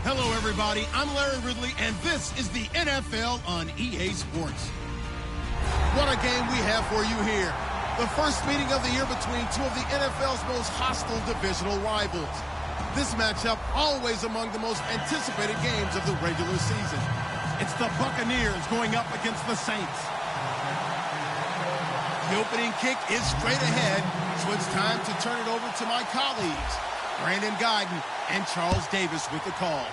Hello, everybody. I'm Larry Ridley, and this is the NFL on EA Sports. What a game we have for you here. The first meeting of the year between two of the NFL's most hostile divisional rivals. This matchup always among the most anticipated games of the regular season. It's the Buccaneers going up against the Saints. The opening kick is straight ahead, so it's time to turn it over to my colleagues, Brandon Guyton and Charles Davis with the call.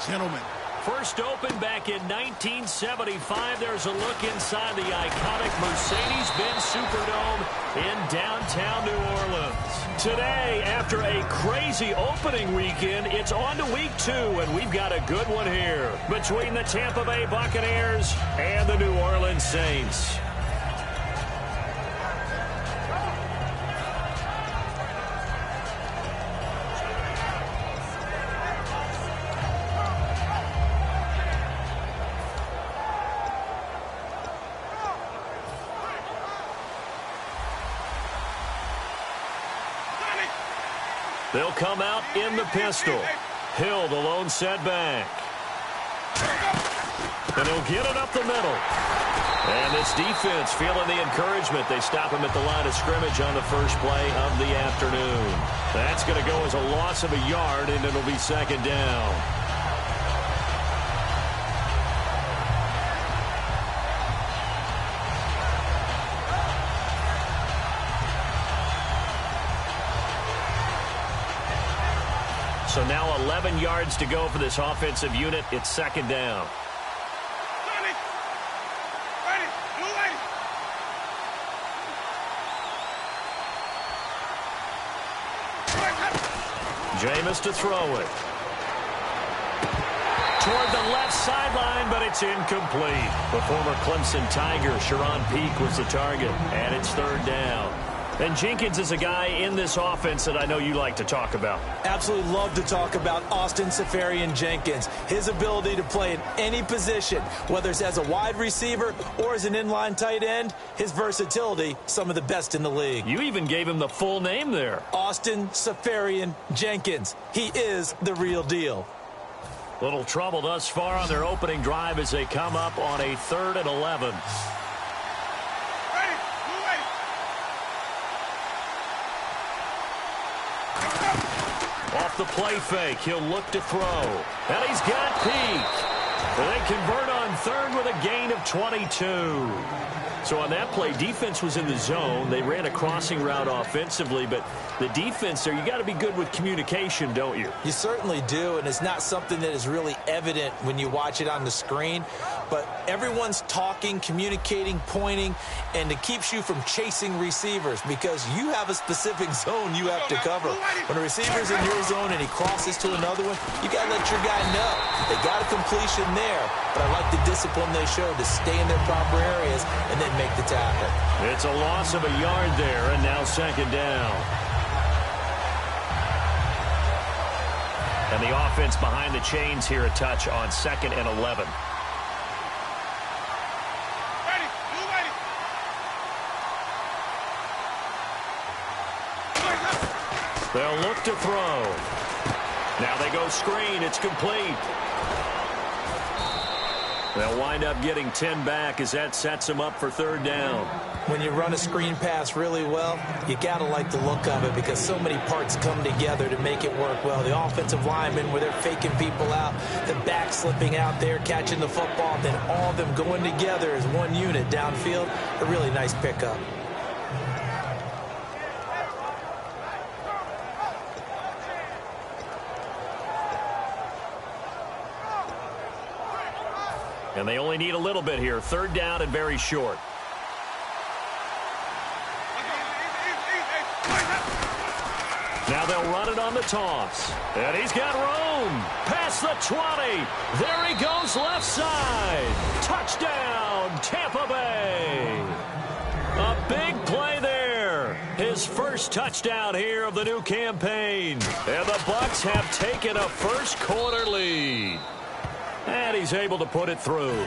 Gentlemen. First opened back in 1975. There's a look inside the iconic Mercedes-Benz Superdome in downtown New Orleans. Today, after a crazy opening weekend, it's on to week 2, and we've got a good one here between the Tampa Bay Buccaneers and the New Orleans Saints. They'll come out in the pistol. Hill, the lone setback. And he'll get it up the middle. And this defense feeling the encouragement. They stop him at the line of scrimmage on the first play of the afternoon. That's going to go as a loss of a yard, and it'll be second down. So now 11 yards to go for this offensive unit. It's second down. Jameis to throw it. Toward the left sideline, but it's incomplete. The former Clemson Tiger, Sharon Peake, was the target, and it's third down. And Jenkins is a guy in this offense that I know you like to talk about. Absolutely love to talk about Austin Seferian-Jenkins. His ability to play in any position, whether it's as a wide receiver or as an inline tight end, his versatility, some of the best in the league. You even gave him the full name there. Austin Seferian-Jenkins. He is the real deal. Little trouble thus far on their opening drive as they come up on a 3rd and 11. Off the play fake, he'll look to throw. And he's got Peake. They convert on 3rd with a gain of 22. So on that play, defense was in the zone. They ran a crossing route offensively, but the defense there, you got to be good with communication, don't you? You certainly do, and it's not something that is really evident when you watch it on the screen. But everyone's talking, communicating, pointing, and it keeps you from chasing receivers because you have a specific zone you have to cover. When a receiver's in your zone and he crosses to another one, you got to let your guy know. They got a completion there, but I like the discipline they showed to stay in their proper areas and then make the tackle. It's a loss of a yard there, and now second down. And the offense behind the chains here a touch on 2nd and 11. They'll look to throw. Now they go screen. It's complete. They'll wind up getting 10 back as that sets them up for 3rd down. When you run a screen pass really well, you got to like the look of it because so many parts come together to make it work well. The offensive linemen where they're faking people out, the back slipping out there, catching the football, then all of them going together as one unit downfield. A really nice pickup. And they only need a little bit here. 3rd down and very short. Now they'll run it on the toss. And he's got room. Past the 20. There he goes left side. Touchdown, Tampa Bay. A big play there. His first touchdown here of the new campaign. And the Bucs have taken a first quarter lead. And he's able to put it through.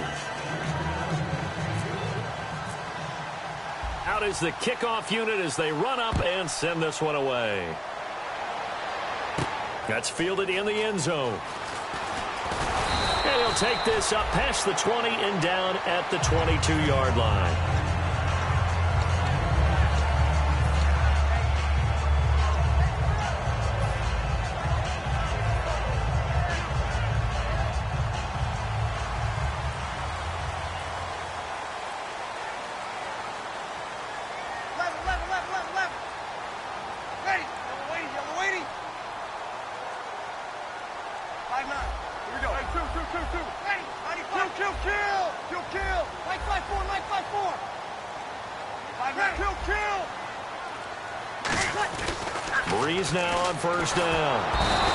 Out is the kickoff unit as they run up and send this one away. That's fielded in the end zone. take this up past the 20 and down at the 22-yard line. Breeze now on first down.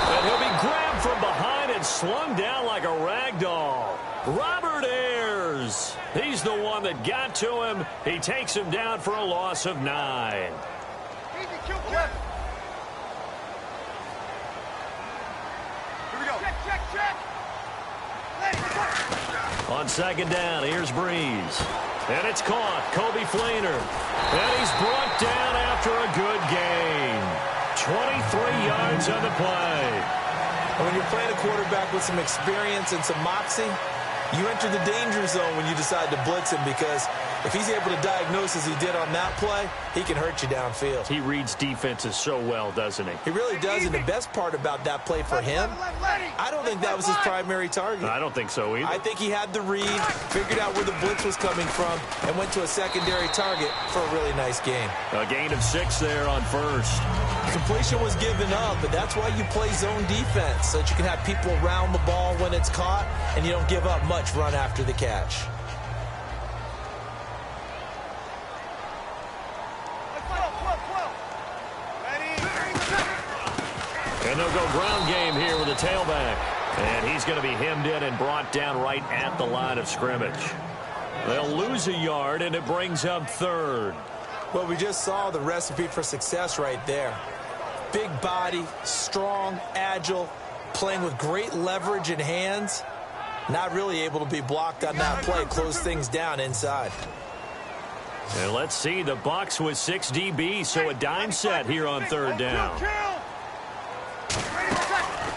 And he'll be grabbed from behind and slung down like a rag doll. Robert Ayers. He's the one that got to him. He takes him down for a loss of 9. Here we go. Check. On second down, here's Breeze. And it's caught. Kobe Flainer. And he's brought down after a good gain. 23 yards on the play. And when you're playing a quarterback with some experience and some moxie, you enter the danger zone when you decide to blitz him, because if he's able to diagnose as he did on that play, he can hurt you downfield. He reads defenses so well, doesn't he? He really does, and the best part about that play for him, I don't think that was his primary target. I don't think so either. I think he had the read, figured out where the blitz was coming from, and went to a secondary target for a really nice gain. A gain of 6 there on first. Completion was given up, but that's why you play zone defense, so that you can have people around the ball when it's caught, and you don't give up much run after the catch. And they'll go ground game here with a tailback. And he's going to be hemmed in and brought down right at the line of scrimmage. They'll lose a yard, and it brings up third. Well, we just saw the recipe for success right there. Big body, strong, agile, playing with great leverage in hands. Not really able to be blocked on that play, close things down inside. And let's see, the Bucs with 6 DBs, so a dime set here on third down.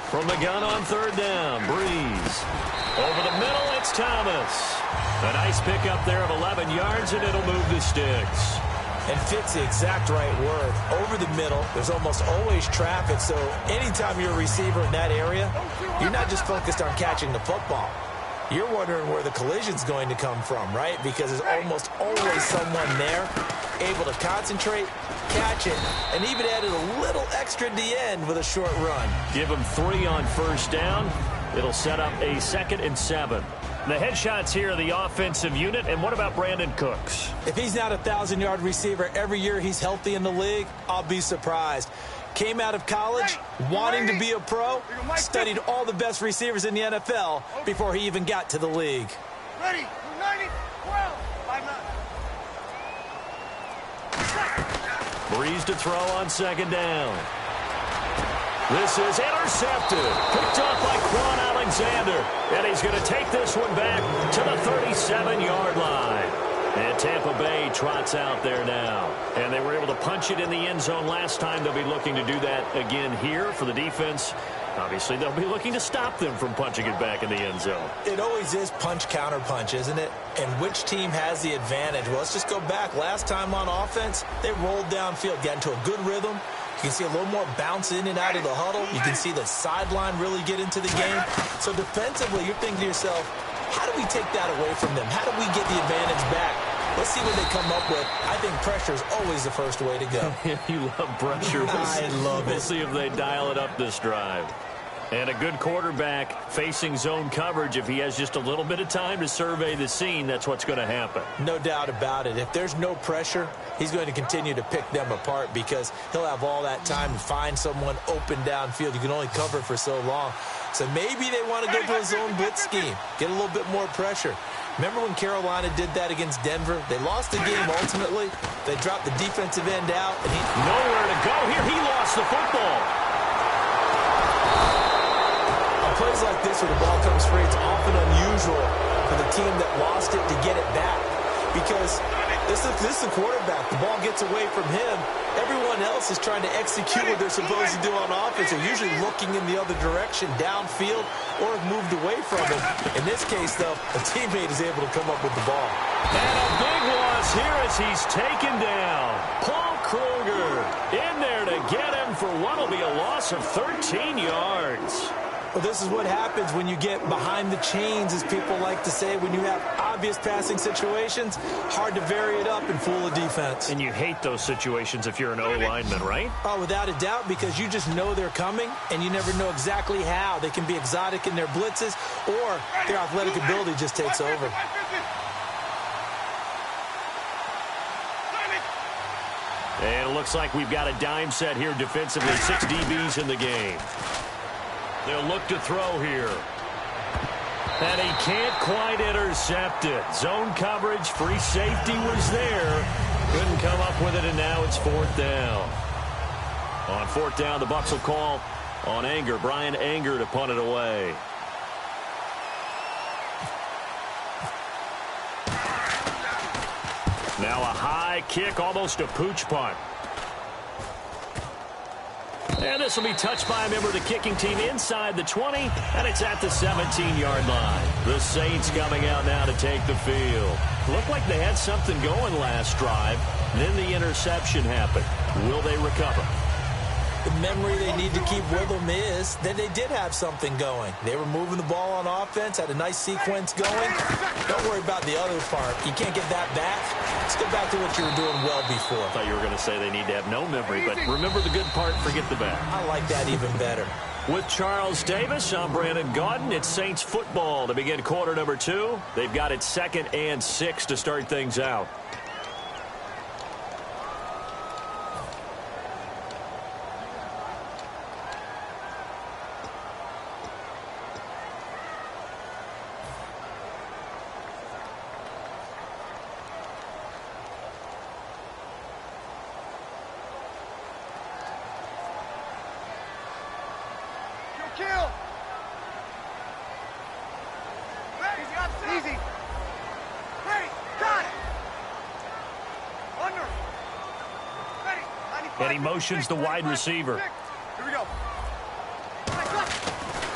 From the gun on third down, Breeze. Over the middle, it's Thomas. A nice pickup there of 11 yards, and it'll move the sticks. And fits the exact right word. Over the middle, there's almost always traffic, so anytime you're a receiver in that area, you're not just focused on catching the football. You're wondering where the collision's going to come from, right? Because there's almost always someone there able to concentrate, catch it, and even added a little extra at the end with a short run. Give him 3 on first down. It'll set up a 2nd and 7. The headshots here of the offensive unit, and what about Brandon Cooks? If he's not a 1,000-yard receiver every year he's healthy in the league, I'll be surprised. Came out of college wanting to be a pro, studied all the best receivers in the NFL before he even got to the league. Ready, 90, 12, 5-9. Breeze to throw on second down. This is intercepted. Picked off by Quan Alexander. And he's going to take this one back to the 37-yard line. And Tampa Bay trots out there now. And they were able to punch it in the end zone last time. They'll be looking to do that again here for the defense. Obviously, they'll be looking to stop them from punching it back in the end zone. It always is punch-counter-punch, isn't it? And which team has the advantage? Well, let's just go back. Last time on offense, they rolled downfield, got into a good rhythm. You can see a little more bounce in and out of the huddle. You can see the sideline really get into the game. So defensively, you're thinking to yourself, how do we take that away from them? How do we get the advantage back? Let's see what they come up with. I think pressure is always the first way to go. You love pressure. I love it. We'll see if they dial it up this drive. And a good quarterback facing zone coverage, if he has just a little bit of time to survey the scene, that's what's going to happen. No doubt about it. If there's no pressure, he's going to continue to pick them apart because he'll have all that time to find someone open downfield. You can only cover for so long. So maybe they want to go to a zone blitz scheme, get a little bit more pressure. Remember when Carolina did that against Denver? They lost the game ultimately. They dropped the defensive end out. And nowhere to go here. He lost the football. Plays like this where the ball comes free, it's often unusual for the team that lost it to get it back. because this is the quarterback. The ball gets away from him. Everyone else is trying to execute what they're supposed to do on offense. They're usually looking in the other direction, downfield, or have moved away from him. In this case, though, a teammate is able to come up with the ball. And a big loss here as he's taken down. Paul Kruger in there to get him for what will be a loss of 13 yards. Well, this is what happens when you get behind the chains, as people like to say. When you have obvious passing situations, hard to vary it up and fool a defense. And you hate those situations if you're an O-lineman, right? Oh, without a doubt, because you just know they're coming, and you never know exactly how. They can be exotic in their blitzes, or their athletic ability just takes over. And it looks like we've got a dime set here defensively. 6 DBs in the game. They'll look to throw here. And he can't quite intercept it. Zone coverage, free safety was there. Couldn't come up with it, and now it's 4th down. On 4th down, the Bucs will call on Anger. Brian Anger to punt it away. Now a high kick, almost a pooch punt. And this will be touched by a member of the kicking team inside the 20, and it's at the 17-yard line. The Saints coming out now to take the field. Looked like they had something going last drive. Then the interception happened. Will they recover? The memory they need to keep with them is that they did have something going. They were moving the ball on offense, had a nice sequence going. Don't worry about the other part. You can't get that back. Let's go back to what you were doing well before. I thought you were going to say they need to have no memory, but remember the good part, forget the bad. I like that even better. With Charles Davis, I'm Brandon Gaudin. It's Saints football to begin quarter number 2. They've got it 2nd and 6 to start things out. Kill! Easy. Ready. Got it. Under. Ready. 95, And he motions the wide receiver. Here we go.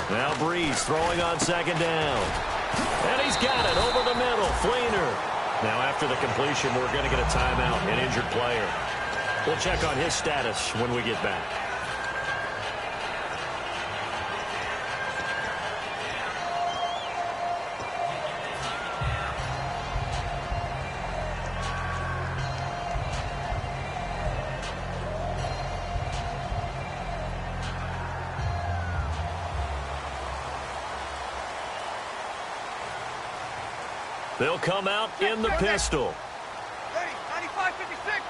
Now Breeze throwing on 2nd down. And he's got it over the middle. Fleener. Now after the completion, we're going to get a timeout, an injured player. We'll check on his status when we get back. They'll come out in the pistol. Ready. 95, 56.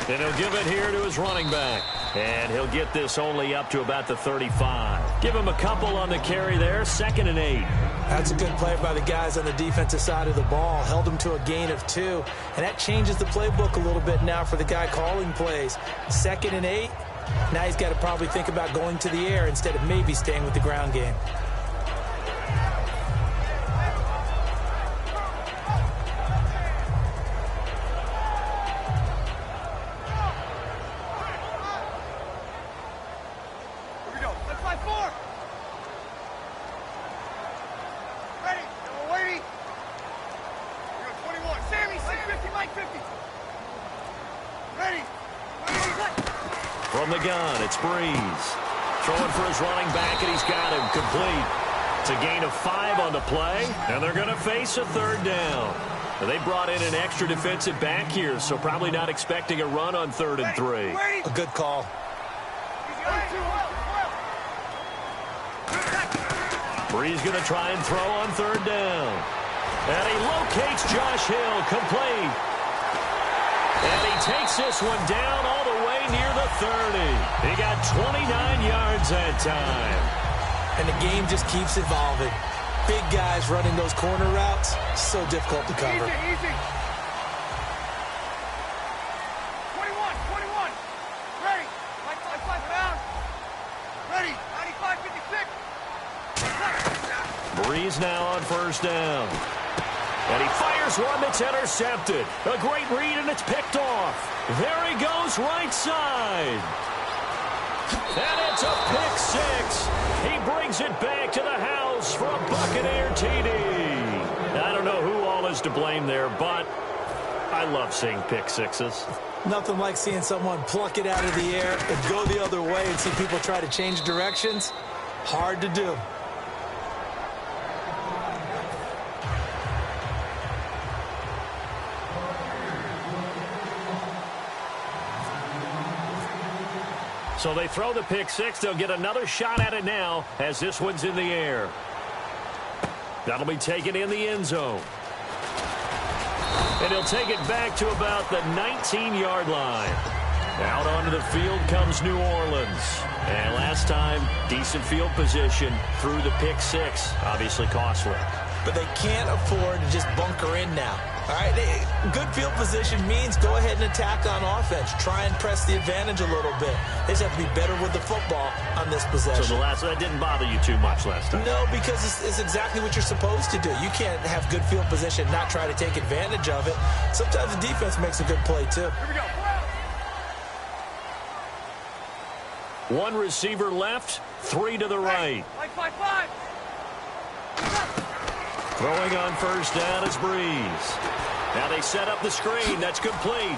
And he'll give it here to his running back. And he'll get this only up to about the 35. Give him a couple on the carry there. 2nd and 8. That's a good play by the guys on the defensive side of the ball. Held him to a gain of 2. And that changes the playbook a little bit now for the guy calling plays. 2nd and 8. Now he's got to probably think about going to the air instead of maybe staying with the ground game. From the gun, it's Breeze. Throwing for his running back, and he's got him complete. It's a gain of 5 on the play, and they're going to face a 3rd down. Now, they brought in an extra defensive back here, so probably not expecting a run on 3rd and 3. A good call. Breeze going to try and throw on 3rd down. And he locates Josh Hill, complete. And he takes this one down all the way near the 30. He got 29 yards that time. And the game just keeps evolving. Big guys running those corner routes, so difficult to cover. Easy. 21. Ready. 5 down. Ready. 95, 56. Breeze now on first down. And he fires one that's intercepted. A great read, and it's picked off. There he goes, right side. And it's a pick six. He brings it back to the house for a Buccaneer TD. I don't know who all is to blame there, but I love seeing pick sixes. Nothing like seeing someone pluck it out of the air and go the other way and see people try to change directions. Hard to do. So they throw the pick six. They'll get another shot at it now as this one's in the air. That'll be taken in the end zone. And he'll take it back to about the 19-yard line. Out onto the field comes New Orleans. And last time, decent field position through the pick six. Obviously costly. But they can't afford to just bunker in now. All right, good field position means go ahead and attack on offense. Try and press the advantage a little bit. They just have to be better with the football on this possession. So that didn't bother you too much last time? No, because it's exactly what you're supposed to do. You can't have good field position, not try to take advantage of it. Sometimes the defense makes a good play, too. Here we go. One receiver left, three to the right. Like 5-5. Throwing on first down is Breeze. Now they set up the screen. That's complete.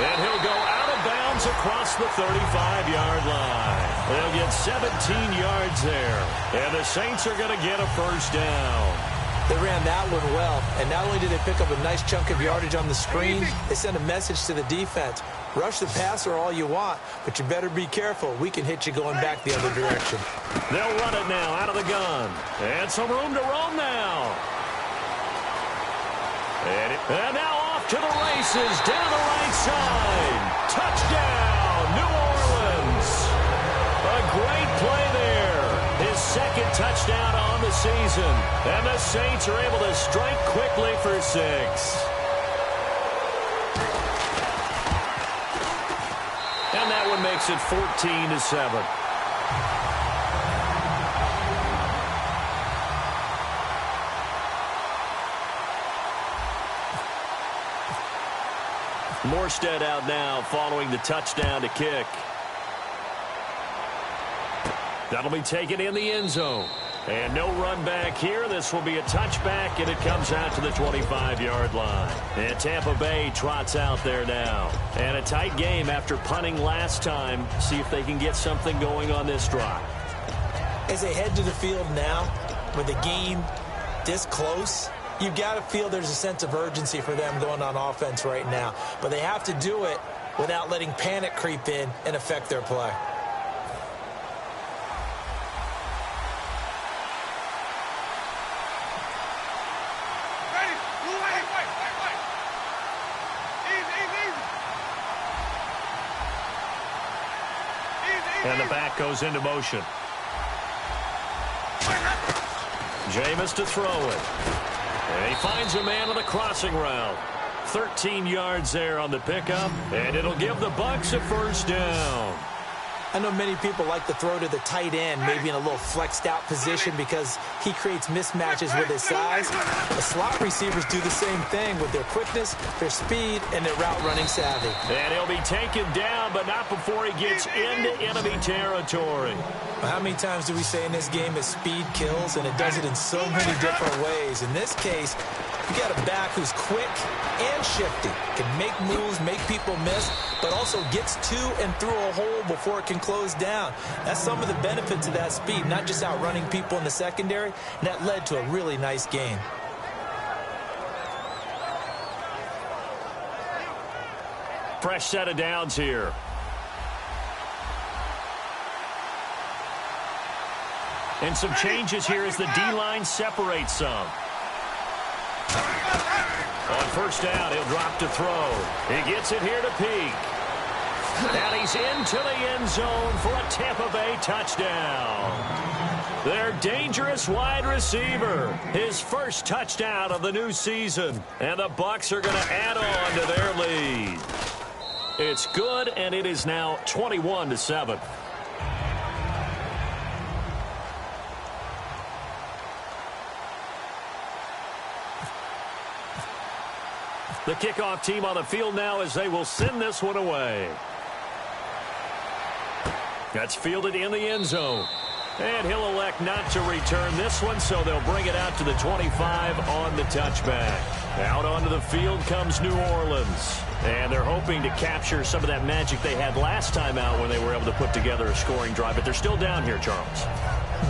And he'll go out of bounds across the 35-yard line. They'll get 17 yards there. And the Saints are going to get a first down. They ran that one well. And not only did they pick up a nice chunk of yardage on the screen, they sent a message to the defense. Rush the passer all you want, but you better be careful. We can hit you going back the other direction. They'll run it now out of the gun. And some room to roam now. And now off to the races down the right side. Touchdown, New Orleans. A great play there. His second touchdown on the season. And the Saints are able to strike quickly for 6. And that one makes it 14-7. Morstead out now following the touchdown to kick. That'll be taken in the end zone. And no run back here. This will be a touchback, and it comes out to the 25-yard line. And Tampa Bay trots out there now. And a tight game after punting last time. See if they can get something going on this drive. As they head to the field now, with the game this close, you've got to feel there's a sense of urgency for them going on offense right now. But they have to do it without letting panic creep in and affect their play. And the back goes into motion. Jameis to throw it. And he finds a man on the crossing route. 13 yards there on the pickup. And it'll give the Bucs a first down. I know many people like to throw to the tight end, maybe in a little flexed out position because he creates mismatches with his size. The slot receivers do the same thing with their quickness, their speed, and their route running savvy. And he'll be taken down, but not before he gets into enemy territory. How many times do we say in this game that speed kills, and it does it in so many different ways? In this case, you got a back who's quick and shifty, can make moves, make people miss, but also gets to and through a hole before it can close down. That's some of the benefits of that speed, not just outrunning people in the secondary, and that led to a really nice game. Fresh set of downs here. And some changes here as the D-line separates some. On first down, he'll drop to throw. He gets it here to Peak. And he's into the end zone for a Tampa Bay touchdown. Their dangerous wide receiver. His first touchdown of the new season. And the Bucs are going to add on to their lead. It's good, and it is now 21-7. The kickoff team on the field now as they will send this one away. That's fielded in the end zone. And he'll elect not to return this one, so they'll bring it out to the 25 on the touchback. Out onto the field comes New Orleans. And they're hoping to capture some of that magic they had last time out when they were able to put together a scoring drive. But they're still down here, Charles.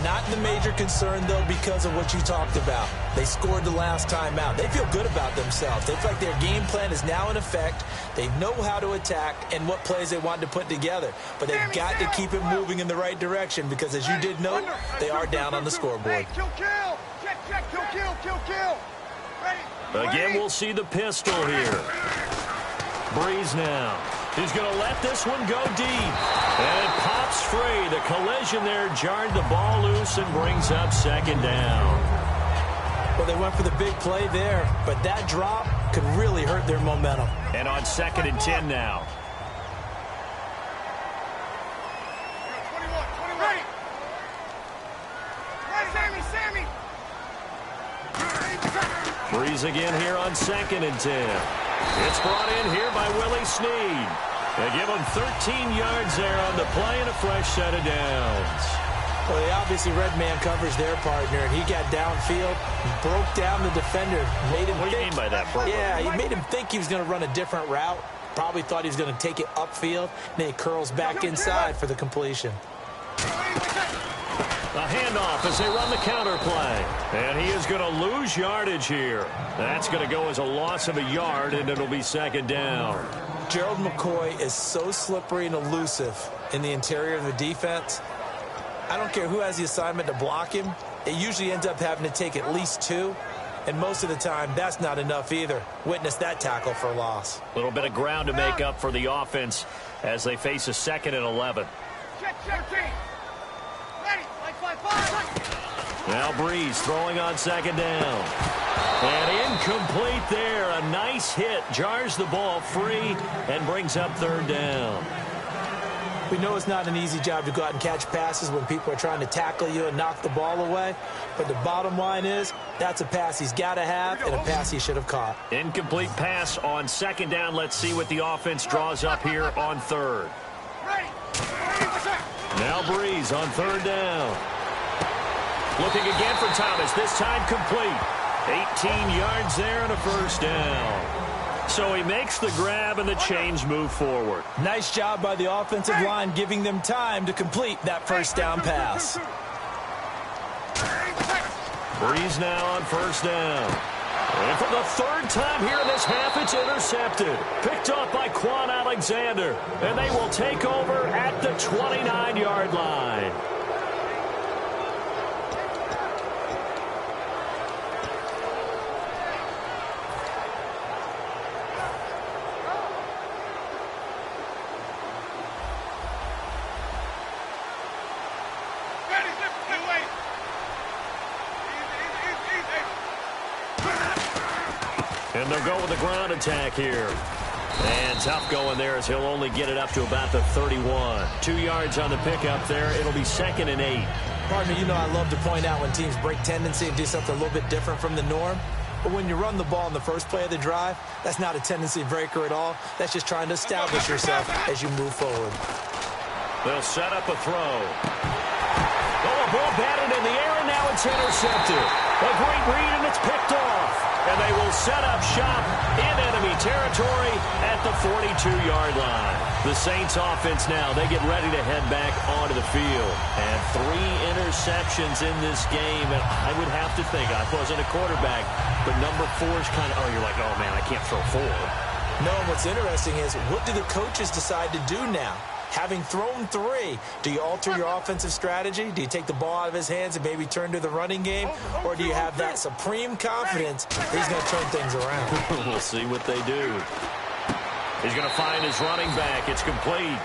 Not the major concern, though, because of what you talked about. They scored the last time out. They feel good about themselves. They feel like their game plan is now in effect. They know how to attack and what plays they want to put together. But they've got to keep it moving in the right direction because, as you did note, they are down on the scoreboard. Kill, kill. Check, check, kill, kill, kill, kill. Ready. Again, we'll see the pistol here. Breeze now. He's going to let this one go deep. And it pops free. The collision there jarred the ball loose and brings up second down. Well, they went for the big play there, but that drop could really hurt their momentum. And on 2nd and 10 now. 21. Ready. Sammy. Breeze again here on 2nd and 10. It's brought in here by Willie Snead. They give him 13 yards there on the play and a fresh set of downs. Well, they obviously red man covers their partner, and he got downfield, broke down the defender, made him What do you mean by that, bro? Yeah, he made him think he was going to run a different route. Probably thought he was going to take it upfield. Then he curls back inside for the completion. A handoff as they run the counter play. And he is going to lose yardage here. That's going to go as a loss of a yard, and it'll be second down. Gerald McCoy is so slippery and elusive in the interior of the defense. I don't care who has the assignment to block him. It usually ends up having to take at least 2. And most of the time, that's not enough either. Witness that tackle for a loss. A little bit of ground to make up for the offense as they face a 2nd and 11. Check, 13. Ready. 5. Now Breeze throwing on 2nd down. And incomplete there. A nice hit. Jars the ball free and brings up 3rd down. We know it's not an easy job to go out and catch passes when people are trying to tackle you and knock the ball away. But the bottom line is, that's a pass he's got to have and a pass he should have caught. Incomplete pass on 2nd down. Let's see what the offense draws up here on 3rd. Ready. Now Breeze on 3rd down. Looking again for Thomas. This time complete. 18 yards there and a first down. So he makes the grab and the chains move forward. Nice job by the offensive line giving them time to complete that first down pass. Breeze now on 1st down. And for the 3rd time here in this half, it's intercepted. Picked up by Quan Alexander. And they will take over at the 29-yard line. And they'll go with the ground attack here. And tough going there as he'll only get it up to about the 31. 2 yards on the pickup there. It'll be 2nd and 8. Partner, you know I love to point out when teams break tendency and do something a little bit different from the norm. But when you run the ball in the first play of the drive, that's not a tendency breaker at all. That's just trying to establish yourself as you move forward. They'll set up a throw. Oh, a ball batted in the air, and now it's intercepted. A great read, and it's picked off. And they will set up shop in enemy territory at the 42-yard line. The Saints offense now, they get ready to head back onto the field. And 3 interceptions in this game. And I would have to think, I wasn't a quarterback, but number 4 is kind of, you're like, oh, man, I can't throw 4. No, and what's interesting is, what do the coaches decide to do now? Having thrown 3, do you alter your offensive strategy? Do you take the ball out of his hands and maybe turn to the running game? Or do you have that supreme confidence that he's going to turn things around? We'll see what they do. He's going to find his running back. It's complete.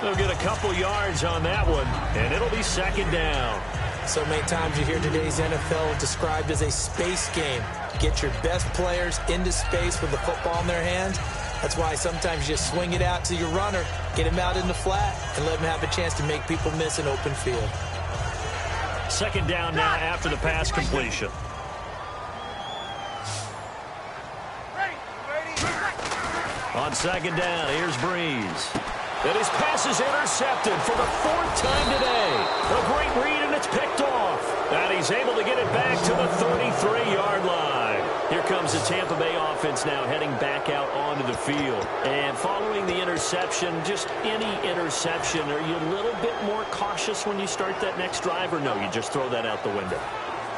They'll get a couple yards on that one, and it'll be 2nd down. So many times you hear today's NFL described as a space game. Get your best players into space with the football in their hands. That's why sometimes you just swing it out to your runner, get him out in the flat, and let him have a chance to make people miss an open field. 2nd down now after the pass completion. Ready. On second down, here's Breeze. And his pass is intercepted for the 4th time today. A great read, and it's picked off. And he's able to get it back to the 33-yard line. Here comes the Tampa Bay offense now heading back out onto the field. And following the interception, just any interception, are you a little bit more cautious when you start that next drive, or no, you just throw that out the window?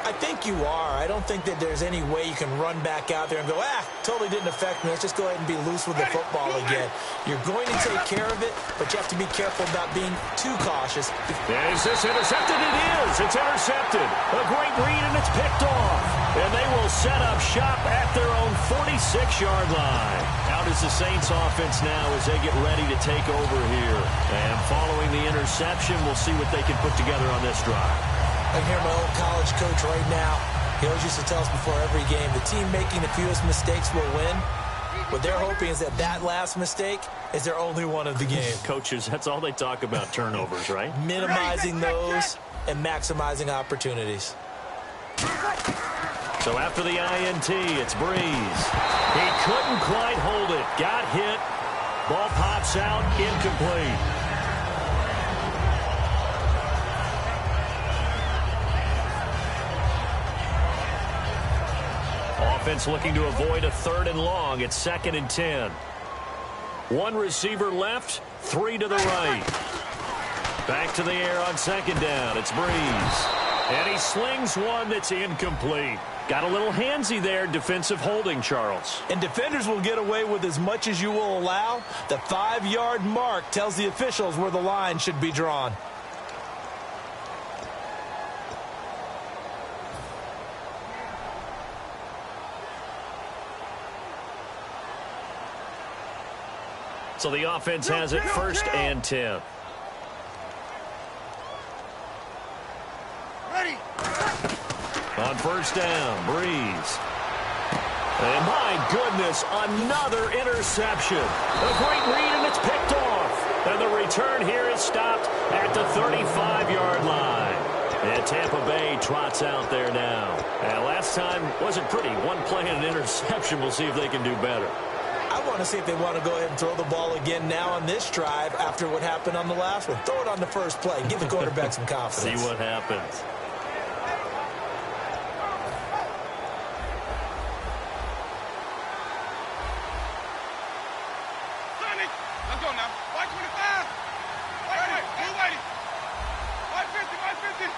I think you are. I don't think that there's any way you can run back out there and go, totally didn't affect me. Let's just go ahead and be loose with the football again. You're going to take care of it, but you have to be careful about being too cautious. Is this intercepted? It is. It's intercepted. A great read, and it's picked off. And they will set up shop at their own 46-yard line. Out is the Saints offense now as they get ready to take over here. And following the interception, we'll see what they can put together on this drive. I can hear my old college coach right now. He always used to tell us before every game, the team making the fewest mistakes will win. What they're hoping is that that last mistake is their only one of the game. Coaches, that's all they talk about, turnovers, right? Minimizing those and maximizing opportunities. So after the INT, it's Breeze. He couldn't quite hold it. Got hit. Ball pops out, incomplete. Offense looking to avoid a 3rd and long. It's 2nd and 10. One receiver left, 3 to the right. Back to the air on 2nd down. It's Breeze. And he slings one that's incomplete. Got a little handsy there, defensive holding, Charles. And defenders will get away with as much as you will allow. The 5-yard mark tells the officials where the line should be drawn. So the offense has it 1st and 10. Ready. On 1st down, Breeze. And my goodness, another interception. A great read, and it's picked off. And the return here is stopped at the 35-yard line. And Tampa Bay trots out there now. And last time wasn't pretty. One play and an interception. We'll see if they can do better. I want to see if they want to go ahead and throw the ball again now on this drive after what happened on the last one. Throw it on the first play. Give the quarterback some confidence. See what happens. Let's go now. 525. Wait. Blue lady. 550. 550.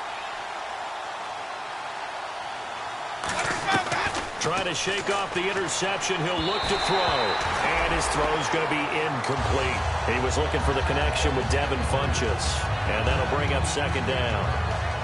Trying to shake off the interception. He'll look to throw. And his throw's going to be incomplete. He was looking for the connection with Devin Funchess. And that'll bring up 2nd down.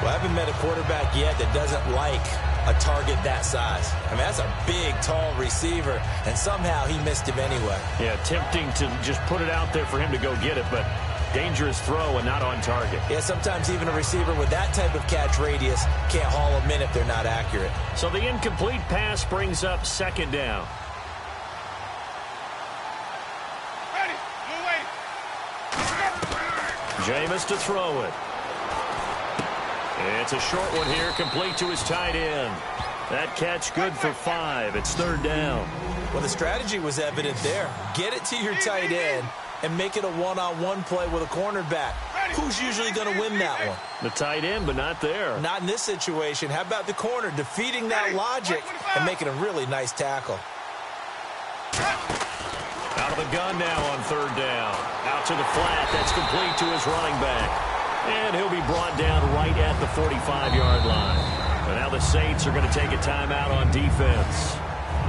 Well, I haven't met a quarterback yet that doesn't like a target that size. I mean, that's a big, tall receiver, and somehow he missed him anyway. Yeah, tempting to just put it out there for him to go get it, but dangerous throw and not on target. Yeah, sometimes even a receiver with that type of catch radius can't haul them in if they're not accurate. So the incomplete pass brings up 2nd down. Ready. Blue lady. Jameis to throw it. It's a short one here, complete to his tight end. That catch good for 5. It's 3rd down. Well, the strategy was evident there. Get it to your tight end and make it a one-on-one play with a cornerback. Who's usually going to win that one? The tight end, but not there. Not in this situation. How about the corner defeating that logic and making a really nice tackle? Out of the gun now on 3rd down. Out to the flat. That's complete to his running back. And he'll be brought down right at the 45-yard line. But now the Saints are going to take a timeout on defense.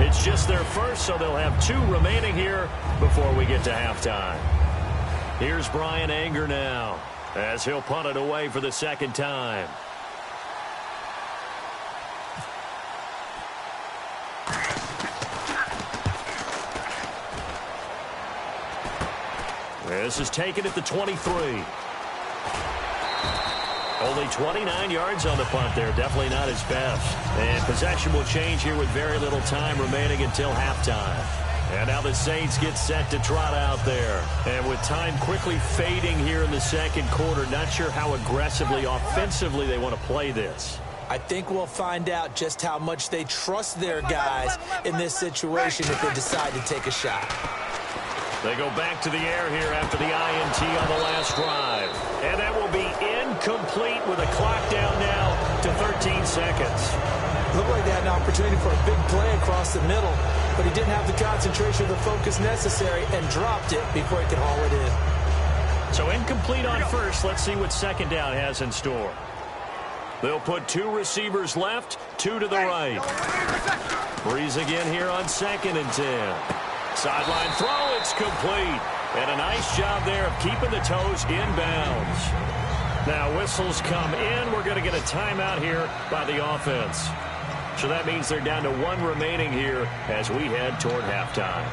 It's just their first, so they'll have 2 remaining here before we get to halftime. Here's Brian Anger now as he'll punt it away for the 2nd time. This is taken at the 23. Only 29 yards on the punt there. Definitely not his best. And possession will change here with very little time remaining until halftime. And now the Saints get set to trot out there. And with time quickly fading here in the 2nd quarter, not sure how aggressively, offensively they want to play this. I think we'll find out just how much they trust their guys in this situation if they decide to take a shot. They go back to the air here after the INT on the last drive. And that will be incomplete with a clock down now to 13 seconds. Looked like they had an opportunity for a big play across the middle, but he didn't have the concentration or the focus necessary and dropped it before he could haul it in. So incomplete on first. Let's see what second down has in store. They'll put 2 receivers left, 2 to the right. Breeze again here on 2nd and 10. Sideline throw, it's complete. And a nice job there of keeping the toes inbounds. Now whistles come in. We're going to get a timeout here by the offense. So that means they're down to 1 remaining here as we head toward halftime.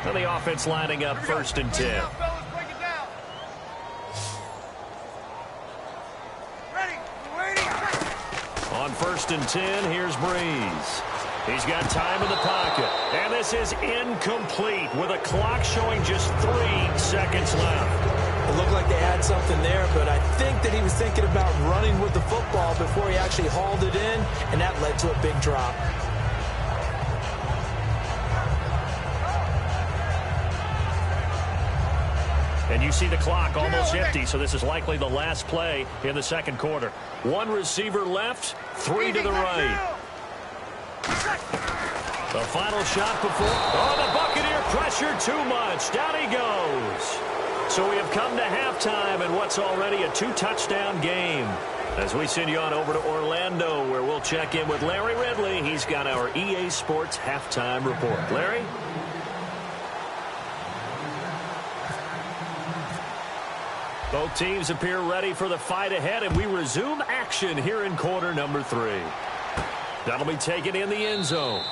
Well, the offense lining up 1st and 10. On 1st and 10, here's Breeze. He's got time in the pocket. And this is incomplete with a clock showing just 3 seconds left. It looked like they had something there, but I think that he was thinking about running with the football before he actually hauled it in, and that led to a big drop. And you see the clock almost empty, so this is likely the last play in the second quarter. 1 receiver left, 3 to the right. The final shot before. Oh, the Buccaneer pressure too much. Down he goes. So we have come to halftime in what's already a 2-touchdown game. As we send you on over to Orlando, where we'll check in with Larry Ridley. He's got our EA Sports halftime report. Larry? Both teams appear ready for the fight ahead, and we resume action here in quarter number 3. That'll be taken in the end zone.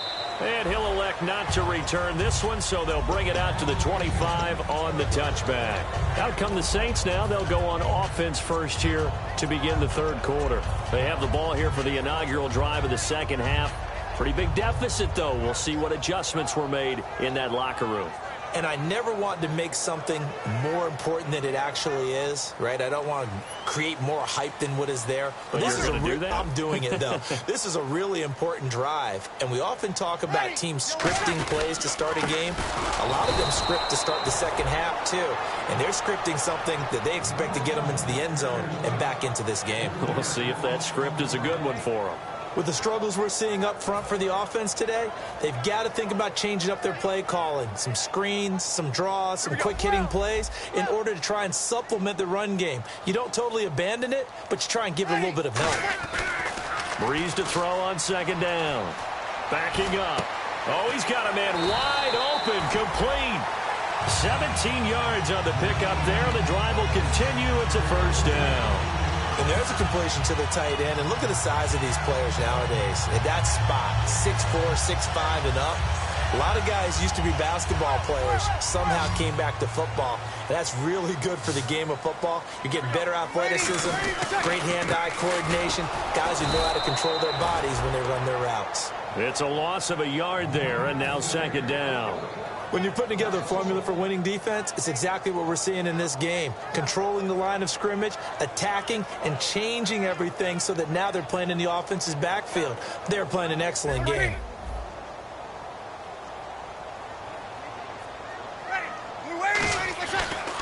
And he'll elect not to return this one, so they'll bring it out to the 25 on the touchback. Out come the Saints now. They'll go on offense first here to begin the third quarter. They have the ball here for the inaugural drive of the second half. Pretty big deficit, though. We'll see what adjustments were made in that locker room. And I never want to make something more important than it actually is, right? I don't want to create more hype than what is there. But this is do that? I'm doing it, though. This is a really important drive, and we often talk about teams scripting plays to start a game. A lot of them script to start the second half, too. And they're scripting something that they expect to get them into the end zone and back into this game. We'll see if that script is a good one for them. With the struggles we're seeing up front for the offense today, they've got to think about changing up their play calling. Some screens, some draws, some quick-hitting plays in order to try and supplement the run game. You don't totally abandon it, but you try and give it a little bit of help. Breeze to throw on second down. Backing up. Oh, he's got a man wide open, complete. 17 yards on the pickup there. The drive will continue. It's a first down. And there's a completion to the tight end. And look at the size of these players nowadays. At that spot, 6'4", 6'5", and up. A lot of guys used to be basketball players, somehow came back to football. And that's really good for the game of football. You're getting better athleticism, great hand-eye coordination, guys who know how to control their bodies when they run their routes. It's a loss of a yard there, and now second down. When you're putting together a formula for winning defense, it's exactly what we're seeing in this game. Controlling the line of scrimmage, attacking, and changing everything so that now they're playing in the offense's backfield. They're playing an excellent game.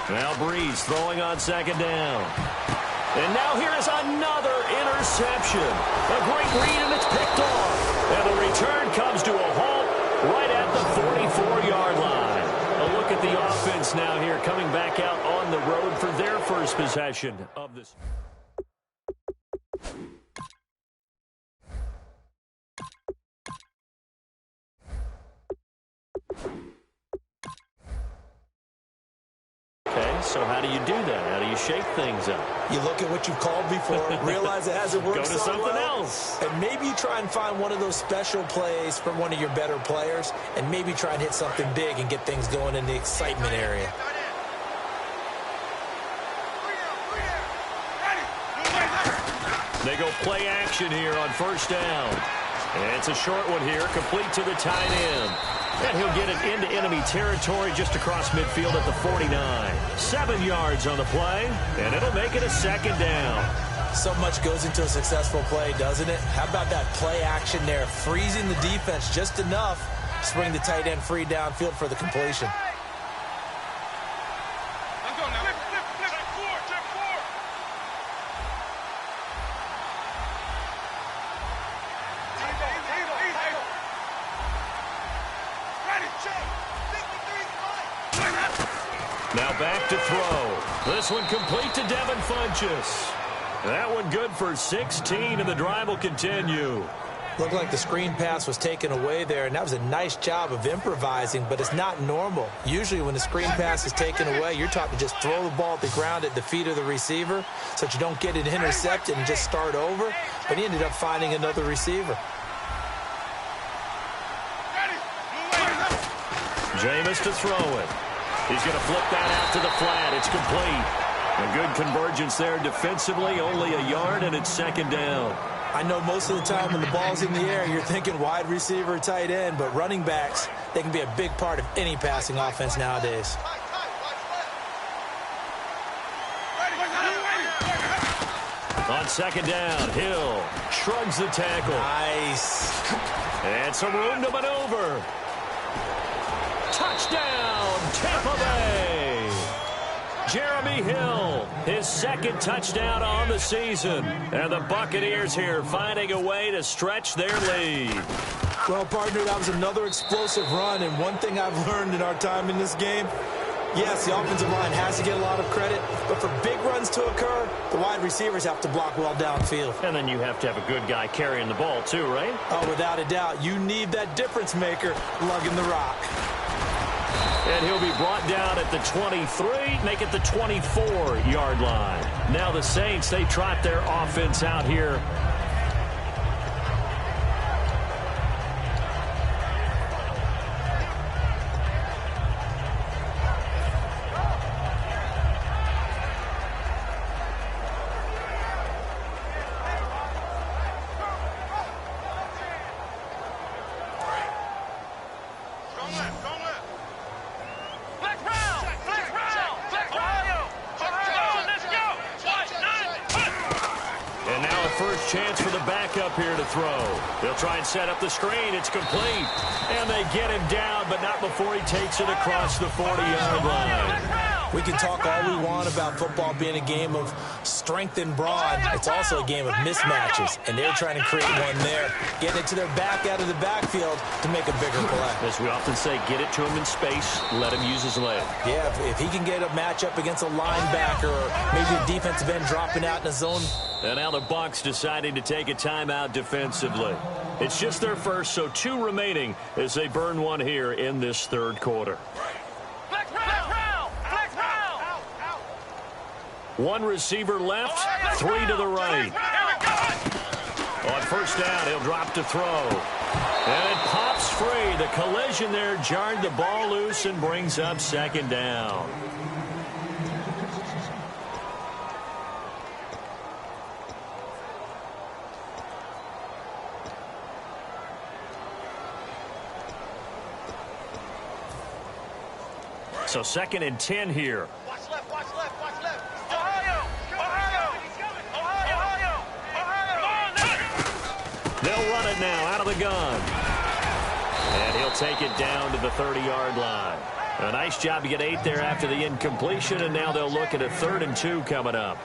Now Breeze throwing on second down. And now here is another interception. A great read, and it's picked off. And the return comes to a halt right at the 44-yard line. A look at the offense now here, coming back out on the road for their first possession of this. Okay, so how do you do that? How do you shake things up? You look at what you've called before, realize it hasn't worked so well. Go to something else. And maybe you try and find one of those special plays from one of your better players, and maybe try and hit something big and get things going in the excitement area. They go play action here on first down. And it's a short one here, complete to the tight end. And he'll get it into enemy territory just across midfield at the 49. 7 yards on the play, and it'll make it a second down. So much goes into a successful play, doesn't it? How about that play action there, freezing the defense just enough to swing the tight end free downfield for the completion. Let's go now. Check four. Ready, check. Now back to throw. This one complete to Devin Funchess. That one good for 16, and the drive will continue. Looked like the screen pass was taken away there, and that was a nice job of improvising, but it's not normal. Usually when the screen pass is taken away, you're taught to just throw the ball at the ground at the feet of the receiver so that you don't get it intercepted and just start over, but he ended up finding another receiver. Jameis to throw it. He's going to flip that out to the flat. It's complete. A good convergence there defensively, only a yard, and it's second down. I know most of the time when the ball's in the air, you're thinking wide receiver, tight end, but running backs, they can be a big part of any passing offense nowadays. On second down, Hill shrugs the tackle. Nice. And some room to maneuver. Touchdown, Tampa Bay. Jeremy Hill, his second touchdown on the season. And the Buccaneers here finding a way to stretch their lead. Well, partner, that was another explosive run, and one thing I've learned in our time in this game, yes, the offensive line has to get a lot of credit, but for big runs to occur, the wide receivers have to block well downfield. And then you have to have a good guy carrying the ball too, right? Oh, without a doubt. You need that difference maker lugging the rock. And he'll be brought down at the 23, make it the 24-yard line. Now the Saints, they trot their offense out here. Chance for the backup here to throw. They'll try and set up the screen. It's complete. And they get him down, but not before he takes it across the 40-yard line. We can talk all we want about football being a game of strength and brawn. It's also a game of mismatches, and they're trying to create one there, getting it to their back out of the backfield to make a bigger play. As we often say, get it to him in space, let him use his leg. Yeah, if he can get a matchup against a linebacker or maybe a defensive end dropping out in a zone. And now the Bucs deciding to take a timeout defensively. It's just their first, so 2 remaining as they burn one here in this third quarter. One receiver left, 3 to the right. On first down, he'll drop to throw. And it pops free. The collision there jarred the ball loose and brings up second down. So 2nd and 10 here. Watch left, watch left, watch left. Ohio! Ohio! Ohio! Ohio! They'll run it now out of the gun. And he'll take it down to the 30-yard line. A nice job to get 8 there after the incompletion, and now they'll look at a 3rd and 2 coming up.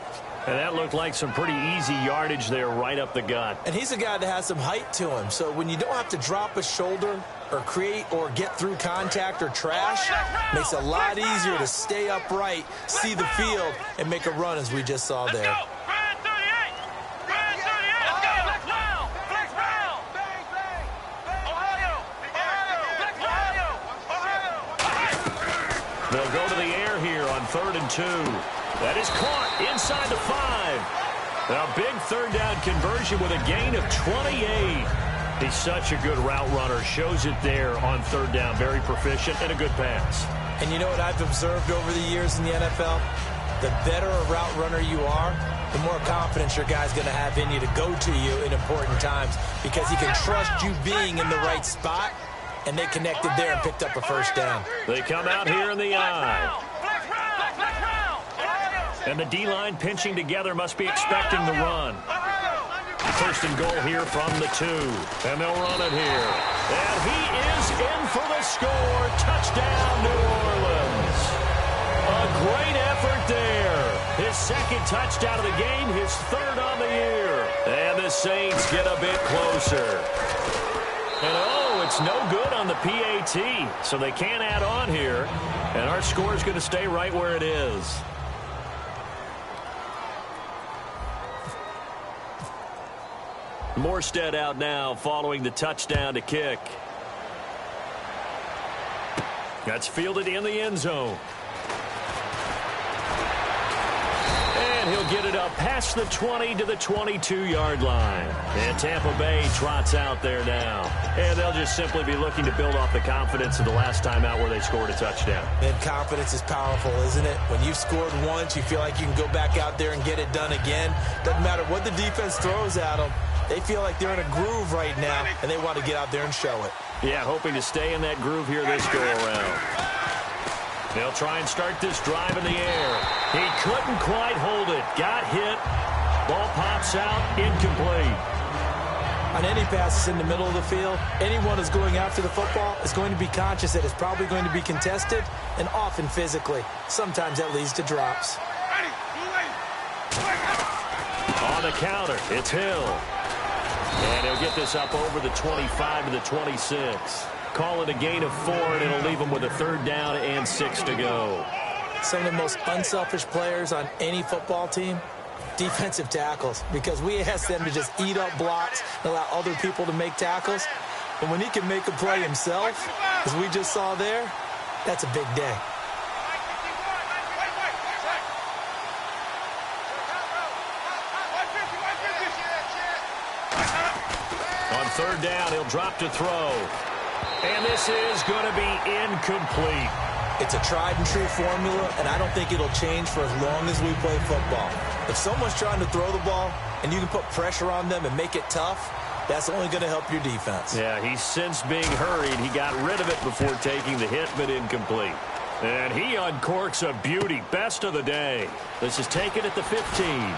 And that looked like some pretty easy yardage there right up the gut. And he's a guy that has some height to him, so when you don't have to drop a shoulder or create or get through contact or trash, makes it a lot easier to stay upright, see the field, and make a run as we just saw there. They'll go to the air here on 3rd and 2. That is caught inside the 5. A big 3rd down conversion with a gain of 28. He's such a good route runner. Shows it there on 3rd down. Very proficient and a good pass. And you know what I've observed over the years in the NFL? the better a route runner you are, the more confidence your guy's going to have in you to go to you in important times because he can trust you being in the right spot, and they connected there and picked up a first down. They come out here in the I. And the D-line pinching together must be expecting the run. First and goal here from the 2. And they'll run it here. And he is in for the score. Touchdown, New Orleans. A great effort there. His second touchdown of the game, his third on the year. And the Saints get a bit closer. And it's no good on the PAT. So they can't add on here. And our score is going to stay right where it is. Morstead out now following the touchdown to kick. That's fielded in the end zone. And he'll get it up past the 20 to the 22-yard line. And Tampa Bay trots out there now. And they'll just simply be looking to build off the confidence of the last time out where they scored a touchdown. And confidence is powerful, isn't it? When you've scored once, you feel like you can go back out there and get it done again. Doesn't matter what the defense throws at them. They feel like they're in a groove right now, and they want to get out there and show it. Yeah, hoping to stay in that groove here this go-around. They'll try and start this drive in the air. He couldn't quite hold it. Got hit. Ball pops out. Incomplete. On any passes in the middle of the field, anyone who's going after the football is going to be conscious that it's probably going to be contested, and often physically. Sometimes that leads to drops. On the counter, it's Hill. And he'll get this up over the 25 to the 26. Call it a gain of 4, and it'll leave him with a third down and 6 to go. Some of the most unselfish players on any football team, defensive tackles, because we ask them to just eat up blocks and allow other people to make tackles. But when he can make a play himself, as we just saw there, that's a big day. On third down, he'll drop to throw. And this is going to be incomplete. It's a tried and true formula, and I don't think it'll change for as long as we play football. If someone's trying to throw the ball and you can put pressure on them and make it tough, that's only going to help your defense. Yeah, he's since being hurried. He got rid of it before taking the hit, but incomplete. And he uncorks a beauty. Best of the day. This is taken at the 15.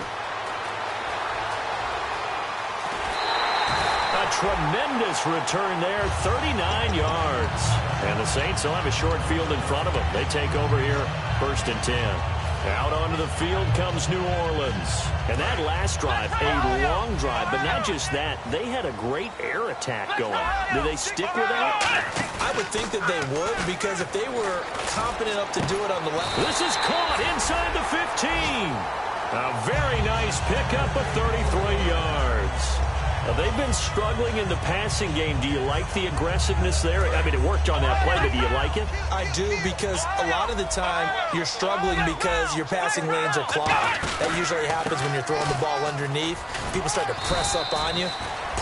Tremendous return there, 39 yards. And the Saints will have a short field in front of them. They take over here, 1st and 10. Out onto the field comes New Orleans. And that last drive, a long drive, but not just that. They had a great air attack going. Do they stick with that? I would think that they would, because if they were competent enough to do it on the left. This is caught inside the 15. A very nice pickup of 33 yards. They've been struggling in the passing game. Do you like the aggressiveness there? I mean, it worked on that play, but do you like it? I do, because a lot of the time you're struggling because your passing lanes are clogged. That usually happens when you're throwing the ball underneath. People start to press up on you.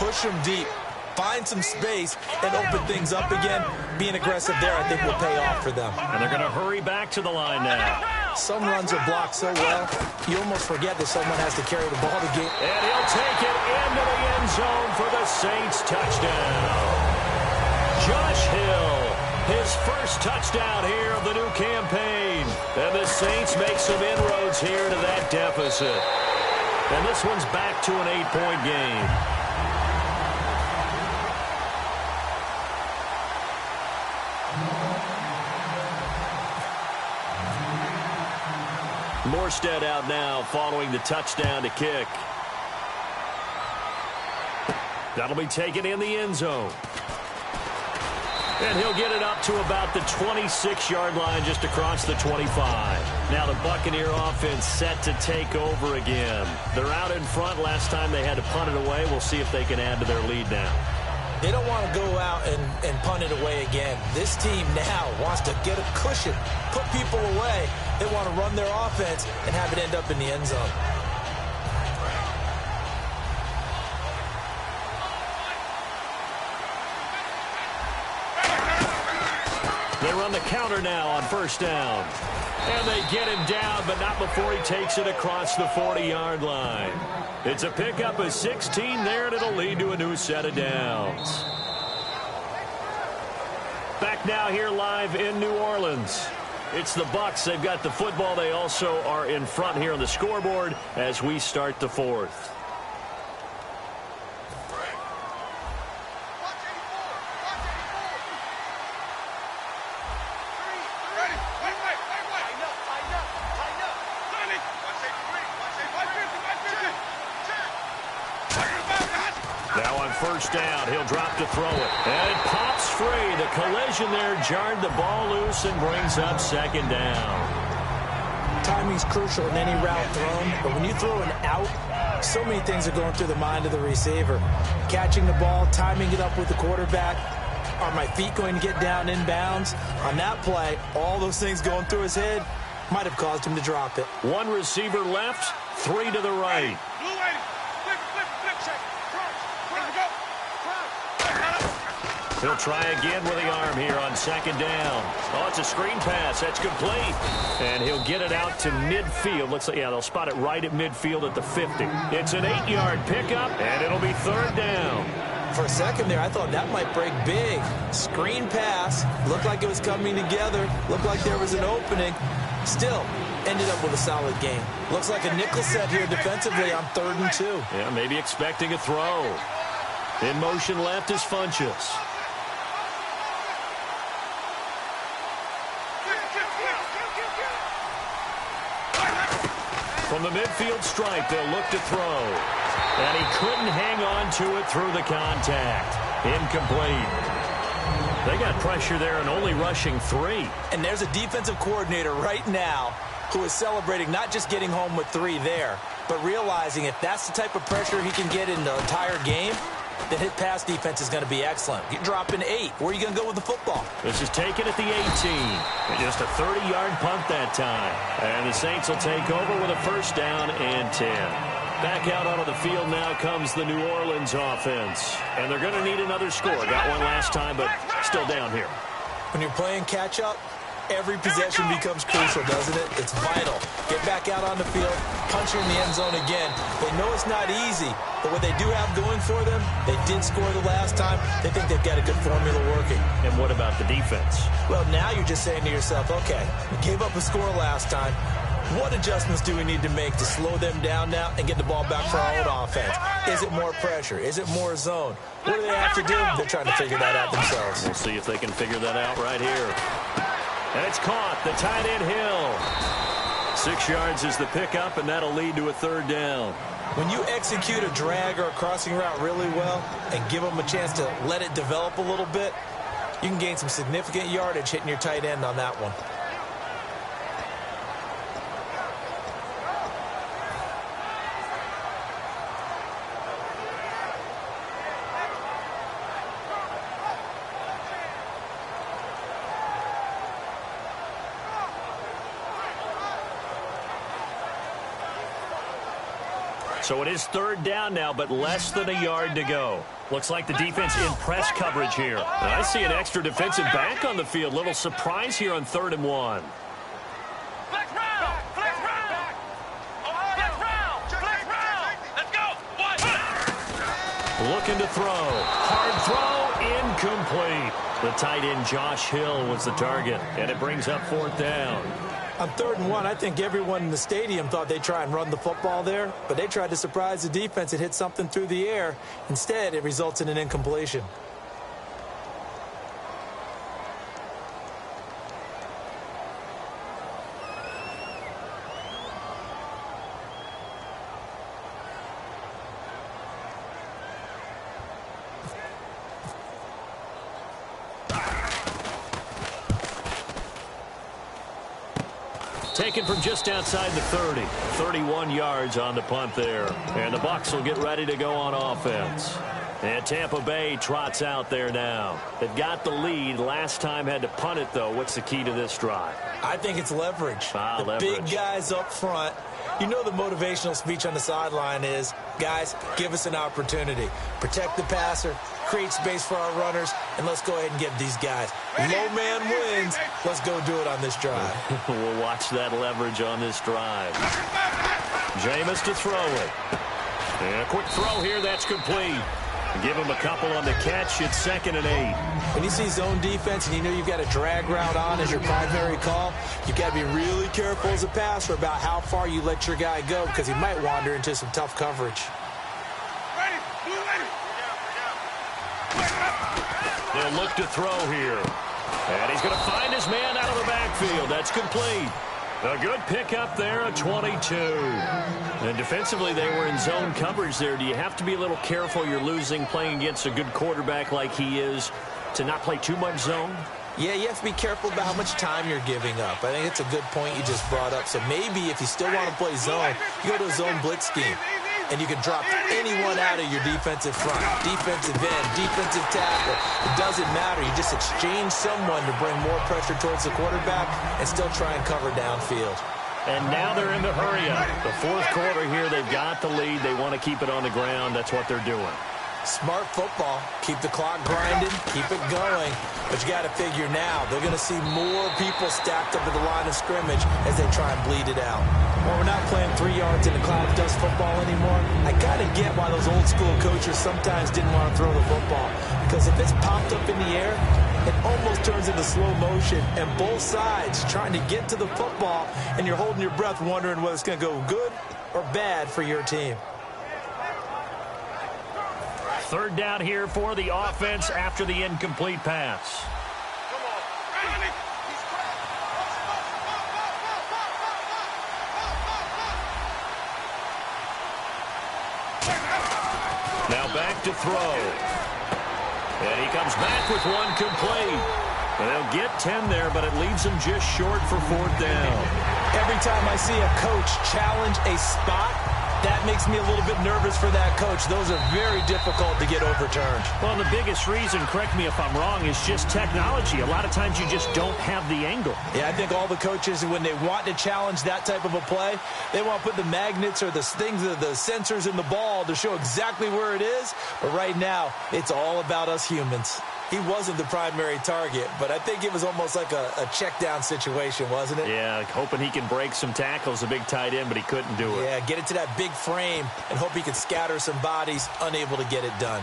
Push them deep. Find some space and open things up again. Being aggressive there, I think, will pay off for them. And they're going to hurry back to the line now. Some runs are blocked so well, you almost forget that someone has to carry the ball to get. And he'll take it into the end zone for the Saints touchdown. Josh Hill, his first touchdown here of the new campaign. And the Saints make some inroads here to that deficit. And this one's back to an 8-point game. Morstead out now following the touchdown to kick. That'll be taken in the end zone. And he'll get it up to about the 26-yard line, just across the 25. Now the Buccaneer offense set to take over again. They're out in front. Last time they had to punt it away. We'll see if they can add to their lead now. They don't want to go out and punt it away again. This team now wants to get a cushion, put people away. They want to run their offense and have it end up in the end zone. They run the counter now on first down. And they get him down, but not before he takes it across the 40-yard line. It's a pickup of 16 there, and it'll lead to a new set of downs. Back now here live in New Orleans. It's the Bucs. They've got the football. They also are in front here on the scoreboard as we start the fourth. First down, he'll drop to throw it. And it pops free. The collision there jarred the ball loose and brings up second down. Timing's crucial in any route thrown, but when you throw an out, so many things are going through the mind of the receiver. Catching the ball, timing it up with the quarterback. Are my feet going to get down inbounds? On that play, all those things going through his head might have caused him to drop it. One receiver left, three to the right. He'll try again with the arm here on second down. Oh, it's a screen pass. That's complete. And he'll get it out to midfield. Looks like, yeah, they'll spot it right at midfield at the 50. It's an 8-yard pickup, and it'll be third down. For a second there, I thought that might break big. Screen pass. Looked like it was coming together. Looked like there was an opening. Still, ended up with a solid game. Looks like a nickel set here defensively on 3rd and 2. Yeah, maybe expecting a throw. In motion left is Funchess. From the midfield stripe, they'll look to throw. And he couldn't hang on to it through the contact. Incomplete. They got pressure there and only rushing 3. And there's a defensive coordinator right now who is celebrating not just getting home with 3 there, but realizing if that's the type of pressure he can get in the entire game, then his pass defense is going to be excellent. You're dropping 8. Where are you going to go with the football? This is taken at the 18. And just a 30-yard punt that time. And the Saints will take over with a first down and 10. Back out onto the field now comes the New Orleans offense. And they're going to need another score. Got one last time, but still down here. When you're playing catch-up, every possession becomes crucial, doesn't it? It's vital. Get back out on the field, punch her in the end zone again. They know it's not easy, but what they do have going for them, they did score the last time. They think they've got a good formula working. And what about the defense? Well, now you're just saying to yourself, okay, we gave up a score last time. What adjustments do we need to make to slow them down now and get the ball back for our own offense? Is it more pressure? Is it more zone? What do they have to do? They're trying to figure that out themselves. We'll see if they can figure that out right here. And it's caught. The tight end Hill. 6 yards is the pickup, and that'll lead to a third down. When you execute a drag or a crossing route really well and give them a chance to let it develop a little bit, you can gain some significant yardage hitting your tight end on that one. So it is third down now, but less than a yard to go. Looks like the defense in press coverage here. And I see an extra defensive back on the field. Little surprise here on 3rd and 1. Flex round! Flex round! Flex round! Flex round! Let's go! Looking to throw. Hard throw, incomplete. The tight end Josh Hill was the target, and it brings up 4th down. On 3rd and 1, I think everyone in the stadium thought they'd try and run the football there, but they tried to surprise the defense and hit something through the air. Instead, it results in an incompletion. Taken from just outside the 30. 31 yards on the punt there. And the Bucs will get ready to go on offense. And Tampa Bay trots out there now. They've got the lead. Last time had to punt it, though. What's the key to this drive? I think it's leverage. Leverage. Big guys up front. You know the motivational speech on the sideline is, guys, give us an opportunity. Protect the passer, create space for our runners, and let's go ahead and give these guys. Low man wins. Let's go do it on this drive. We'll watch that leverage on this drive. Jameis to throw it. And a quick throw here. That's complete. Give him a couple on the catch. It's 2nd and 8. When you see zone defense and you know you've got a drag route on as your primary call, you've got to be really careful as a passer about how far you let your guy go because he might wander into some tough coverage. They'll look to throw here. And he's going to find his man out of the backfield. That's complete. A good pickup there, a 22. And defensively, they were in zone coverage there. Do you have to be a little careful you're losing playing against a good quarterback like he is to not play too much zone? Yeah, you have to be careful about how much time you're giving up. I think it's a good point you just brought up. So maybe if you still want to play zone, you go to a zone blitz scheme. And you can drop anyone out of your defensive front, defensive end, defensive tackle. It doesn't matter. You just exchange someone to bring more pressure towards the quarterback and still try and cover downfield. And now they're in the hurry-up. The 4th quarter here, they've got the lead. They want to keep it on the ground. That's what they're doing. Smart football. Keep the clock grinding. Keep it going. But you got to figure now, they're going to see more people stacked up at the line of scrimmage as they try and bleed it out. Well, we're not playing 3 yards in a cloud of dust football anymore. I got to get why those old school coaches sometimes didn't want to throw the football. Because if it's popped up in the air, it almost turns into slow motion. And both sides trying to get to the football, and you're holding your breath wondering whether it's going to go good or bad for your team. 3rd down here for the offense after the incomplete pass. Now back to throw. And he comes back with one complete. And they'll get 10 there, but it leaves them just short for 4th down. Every time I see a coach challenge a spot, that makes me a little bit nervous for that coach. Those are very difficult to get overturned. Well, the biggest reason, correct me if I'm wrong, is just technology. A lot of times you just don't have the angle. Yeah, I think all the coaches, when they want to challenge that type of a play, they want to put the magnets or the things, the sensors in the ball to show exactly where it is. But right now, it's all about us humans. He wasn't the primary target, but I think it was almost like a check-down situation, wasn't it? Yeah, hoping he can break some tackles, a big tight end, but he couldn't do it. Yeah, get it to that big frame and hope he can scatter some bodies, unable to get it done.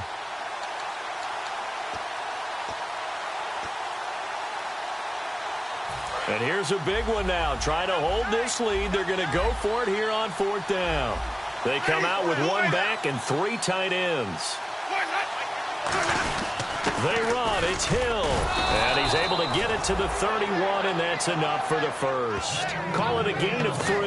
And here's a big one now. Trying to hold this lead. They're going to go for it here on 4th down. They come out with 1 back and 3 tight ends. They run. It's Hill. And he's able to get it to the 31, and that's enough for the first. Call it a gain of 3.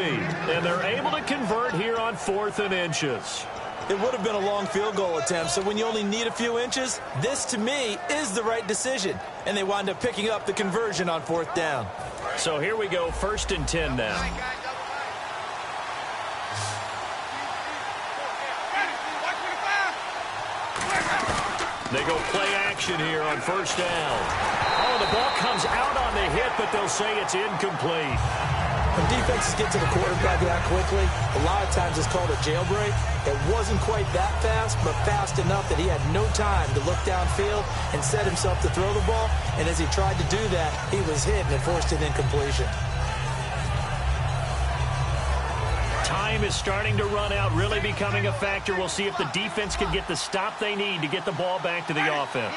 And they're able to convert here on 4th and inches. It would have been a long field goal attempt, so when you only need a few inches, this, to me, is the right decision. And they wind up picking up the conversion on 4th down. So here we go, 1st and 10 now. They go play action here on 1st down. Oh, the ball comes out on the hit, but they'll say it's incomplete. When defenses get to the quarterback that quickly, a lot of times it's called a jailbreak. It wasn't quite that fast, but fast enough that he had no time to look downfield and set himself to throw the ball. And as he tried to do that, he was hit and it forced an incompletion. Time is starting to run out, really becoming a factor. We'll see if the defense can get the stop they need to get the ball back to the offense.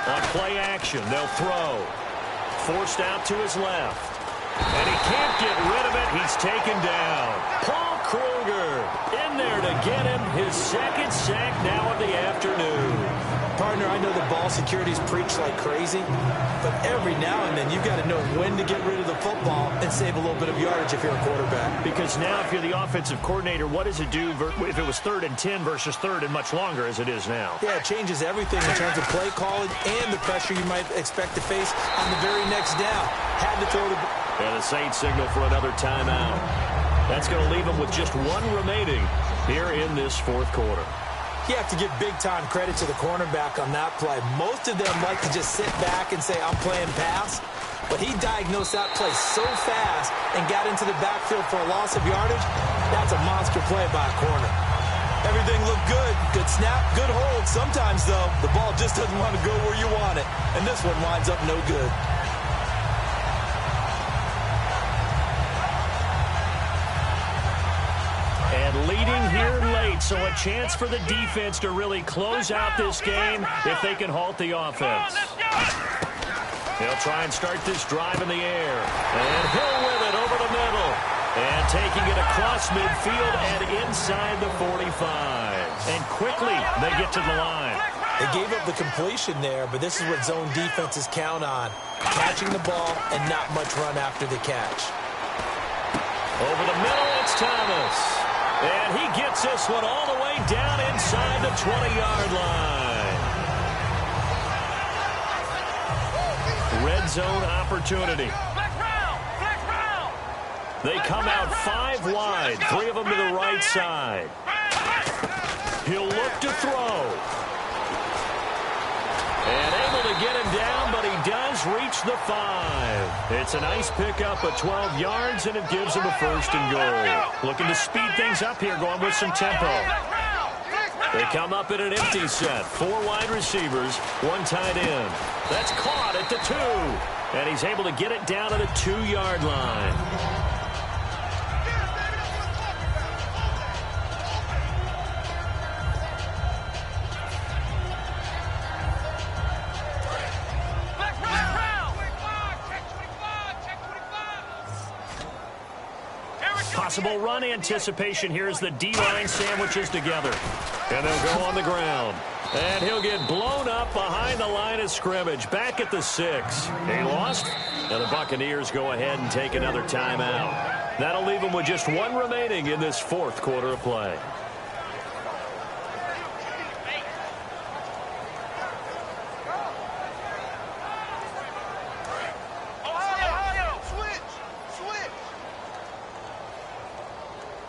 On play action, they'll throw. Forced out to his left. And he can't get rid of it. He's taken down. Paul Kruger in there to get him his 2nd sack now of the afternoon. Partner, I know the ball security's preached like crazy, but every now and then you've got to know when to get rid of the football and save a little bit of yardage if you're a quarterback. Because now if you're the offensive coordinator, what does it do if it was 3rd and 10 versus 3rd and much longer as it is now? Yeah, it changes everything in terms of play calling and the pressure you might expect to face on the very next down. Had to throw the ball. And the Saints signal for another timeout. That's going to leave them with just 1 remaining. here in this fourth quarter. You have to give big-time credit to the cornerback on that play. Most of them like to just sit back and say, I'm playing pass. But he diagnosed that play so fast and got into the backfield for a loss of yardage. That's a monster play by a corner. Everything looked good. Good snap, good hold. Sometimes, though, the ball just doesn't want to go where you want it. And this one winds up no good. And leading here late, so a chance for the defense to really close out this game if they can halt the offense. They'll try and start this drive in the air. And Hill with it over the middle. And taking it across midfield and inside the 45. And quickly they get to the line. They gave up the completion there, but this is what zone defenses count on. Catching the ball and not much run after the catch. Over the middle, it's Thomas. And he gets this one all the way down inside the 20-yard line. Red zone opportunity. They come out 5 wide, 3 of them to the right side. He'll look to throw. And able to get him down, but he does reach the 5. It's a nice pickup of 12 yards, and it gives him a first and goal. Looking to speed things up here, going with some tempo. They come up in an empty set. 4 wide receivers, 1 tight end. That's caught at the 2. And he's able to get it down to the 2-yard line. Possible run anticipation here as the D-line sandwiches together. And they'll go on the ground. And he'll get blown up behind the line of scrimmage. Back at the 6. He lost. And the Buccaneers go ahead and take another timeout. That'll leave them with just 1 remaining in this fourth quarter of play.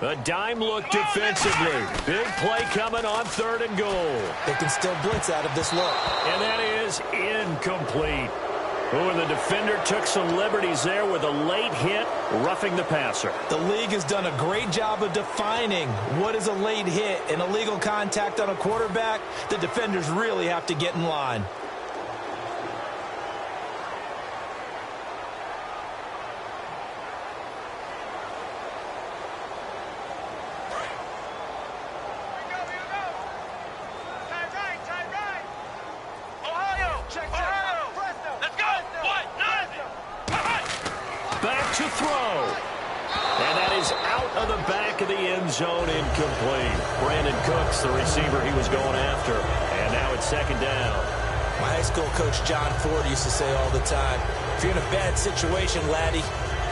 A dime look defensively. Big play coming on 3rd and goal. They can still blitz out of this look. And that is incomplete. Oh, and the defender took some liberties there with a late hit, roughing the passer. The league has done a great job of defining what is a late hit and illegal contact on a quarterback. The defenders really have to get in line. Incomplete. Brandon Cooks, the receiver he was going after. And now it's 2nd down. My high school coach, John Ford, used to say all the time, if you're in a bad situation, laddie,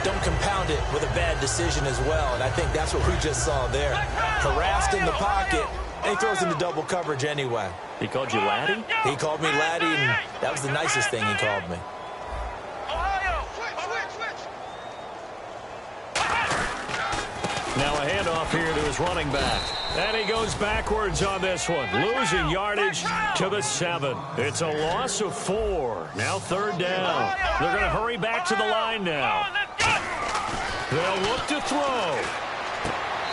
don't compound it with a bad decision as well. And I think that's what we just saw there. Harassed in the pocket, and he throws into double coverage anyway. He called you laddie? He called me laddie, and that was the nicest thing he called me. Now a handoff here to his running back. And he goes backwards on this one. Losing yardage to the 7. It's a loss of 4. Now 3rd down. They're going to hurry back to the line now. They'll look to throw.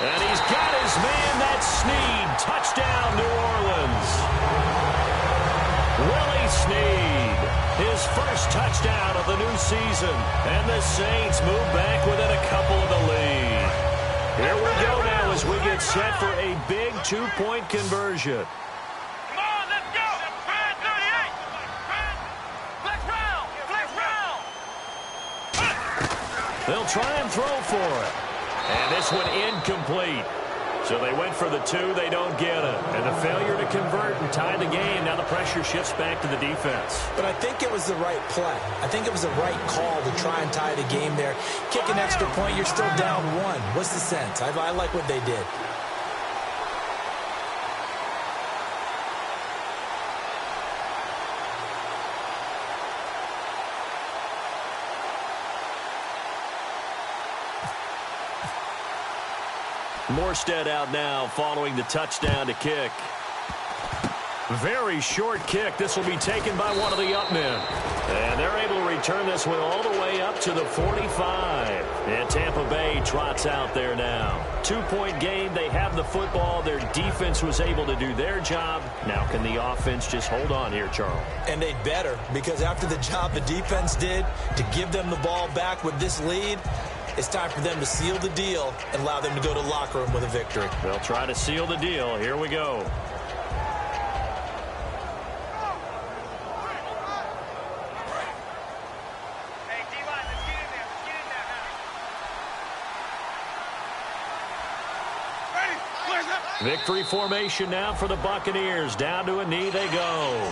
And he's got his man. That's Snead. Touchdown, New Orleans. Willie Snead. His first touchdown of the new season. And the Saints move back within a couple of the lead. Here we go now as we get set for a big 2-point conversion. Come on, let's go. 38. Flex round. Flex round. They'll try and throw for it. And this one incomplete. So they went for the 2. They don't get it. And the failure to convert and tie the game. Now the pressure shifts back to the defense. But I think it was the right play. I think it was the right call to try and tie the game there. Kick an extra point, you're still down 1. What's the sense? I like what they did. Morstead out now following the touchdown to kick. Very short kick. This will be taken by one of the up men. And they're able to return this one all the way up to the 45. And Tampa Bay trots out there now. 2-point game. They have the football. Their defense was able to do their job. Now can the offense just hold on here, Charles? And they'd better, because after the job the defense did to give them the ball back with this lead, it's time for them to seal the deal and allow them to go to the locker room with a victory. They'll try to seal the deal. Here we go. Victory formation now for the Buccaneers. Down to a knee they go.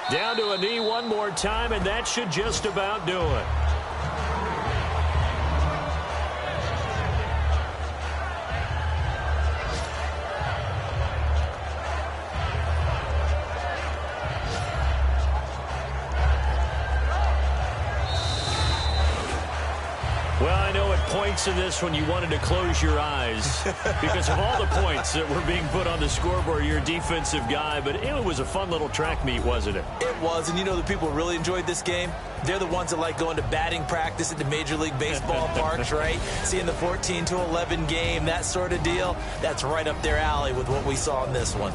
Down to a knee one more time, and that should just about do it. Well, I know at points in this when you wanted to close your eyes because of all the points that were being put on the scoreboard, you're a defensive guy, but it was a fun little track meet, wasn't it? It was, and you know the people who really enjoyed this game? They're the ones that like going to batting practice at the Major League Baseball parks, right? Seeing the 14-11 game, that sort of deal. That's right up their alley with what we saw in this one.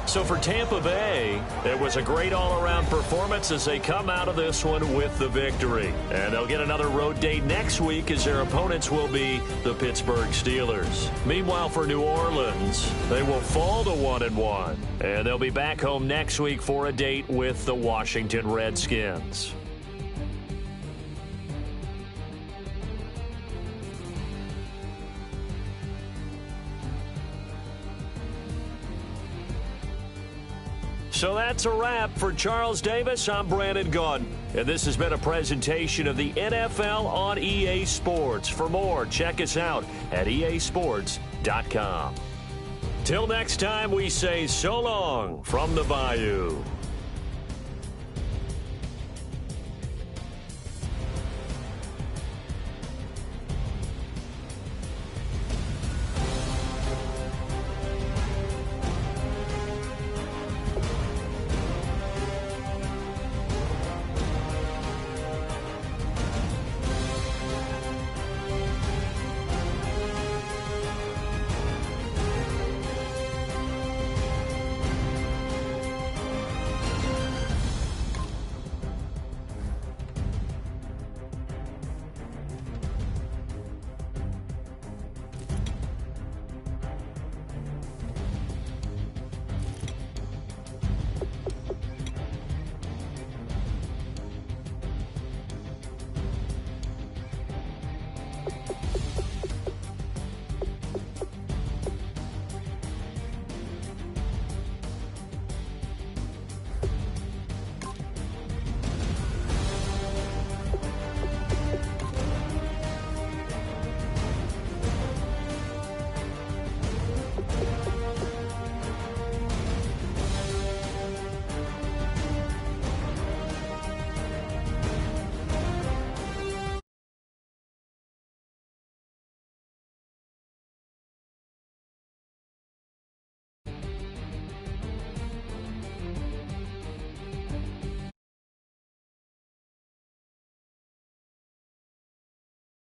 So for Tampa Bay, it was a great all-around performance as they come out of this one with the victory. And they'll get another road date next week as their opponents will be the Pittsburgh Steelers. Meanwhile, for New Orleans, they will fall to 1-1. And they'll be back home next week for a date with the Washington Redskins. So that's a wrap. For Charles Davis, I'm Brandon Gaudin. And this has been a presentation of the NFL on EA Sports. For more, check us out at easports.com. Till next time, we say so long from the Bayou.